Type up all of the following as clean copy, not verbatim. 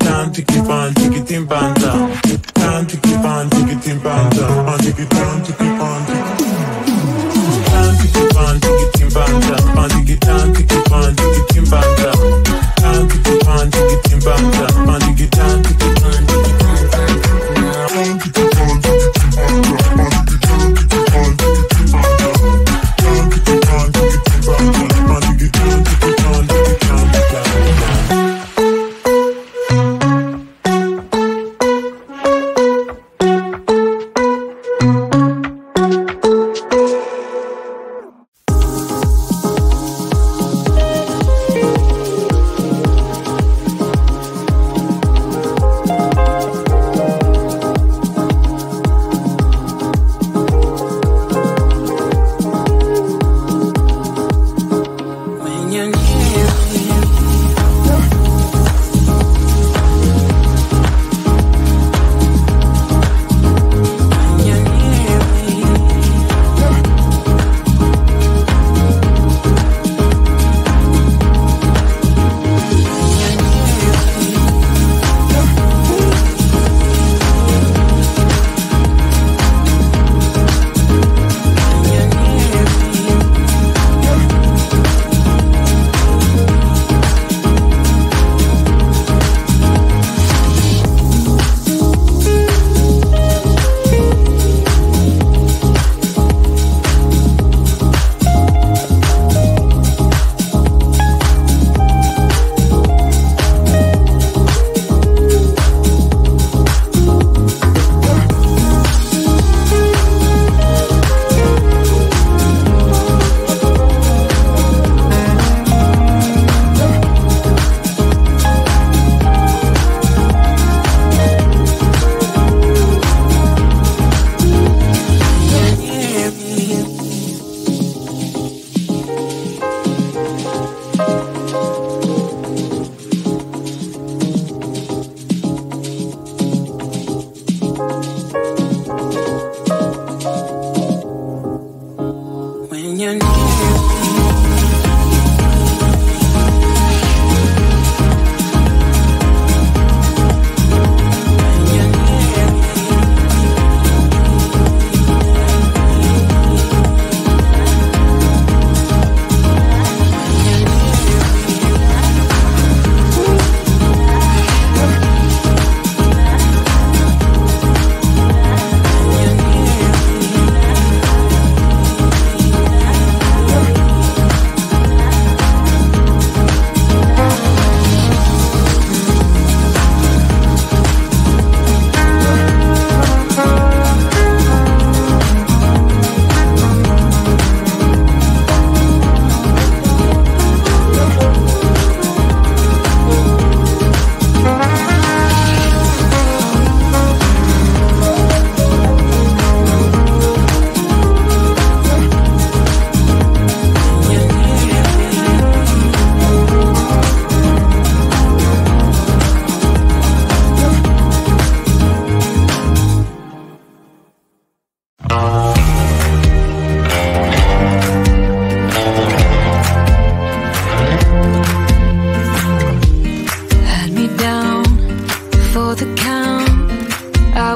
time to keep on ticketing panda. Time to keep on ticketing panda. On ticket time to keep on time to keep on ticketing panda. On ticket time to keep on ticketing panda. Time to keep on ticketing panda. On ticket time to keep on ticketing panda. Time to keep on ticketing panda. On ticket time to keep on ticketing panda. Time to keep on ticketing panda. On ticket time to keep on ticketing panda.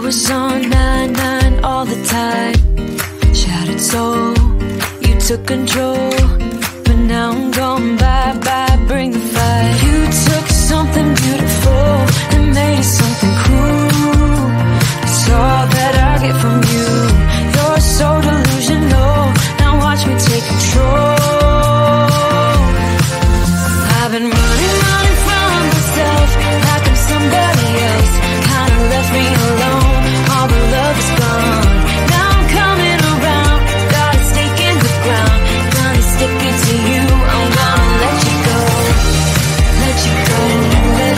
was on 9-9 all the time. Shattered soul, you took control, but now I'm gone, bye-bye, bring the fire. You took something beautiful and made it something cruel. It's all that I get from you. You're so delusional, now watch me take control. I've been running from myself like I'm somebody else. Kinda left me alone, all the love is gone. Now I'm coming around, got a stake in the ground. Gonna stick it to you, I'm gonna let you go. Let you go, let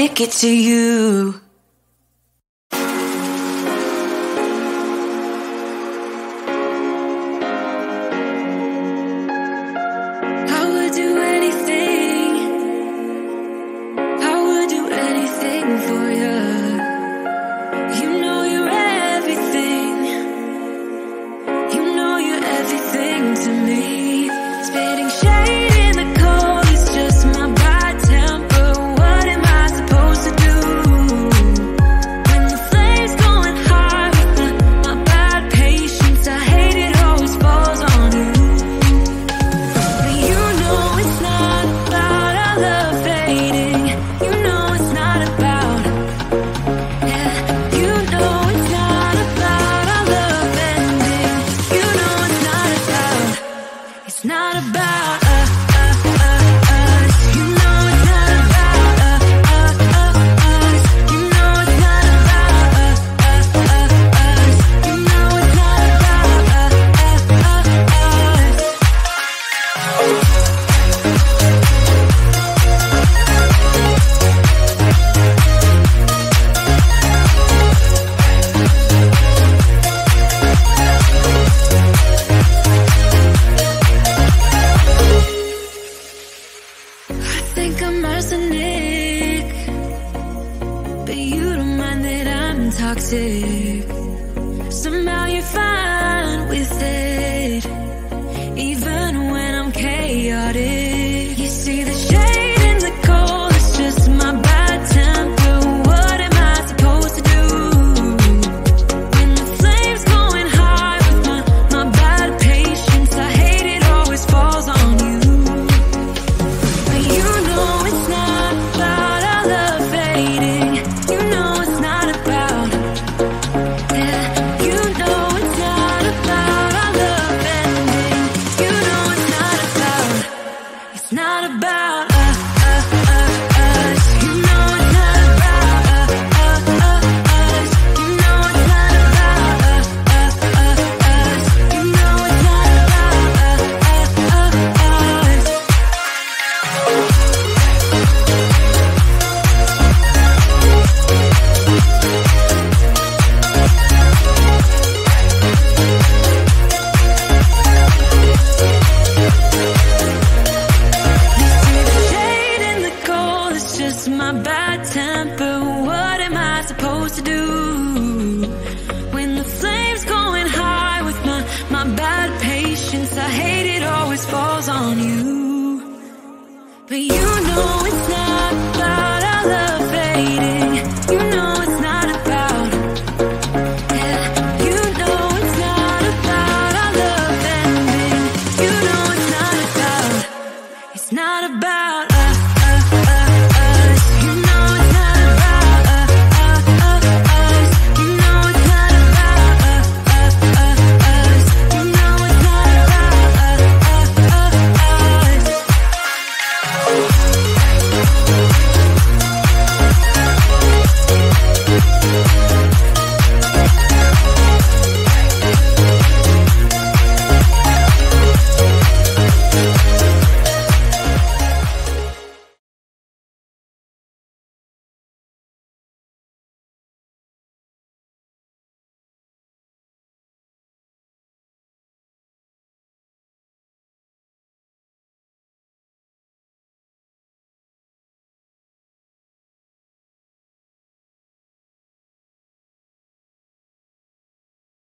make it to you. Somehow you're fine with it, even when I'm chaotic. You see the shade in the cold, it's just my bad temper. What am I supposed to do? When the flame's going high with my bad patience, I hate it always falls on you. But you know it's not about our love fading. You know it's not about, yeah. You know it's not about our love ending. You know it's not about, it's not about us. You know it's not about us. You know it's not about us. You know it's not about us. You see the shade in the cold, it's just my bad temper. What am I supposed to do? When the flame's going high with my bad patience, I hate it always falls on you. But you know it's not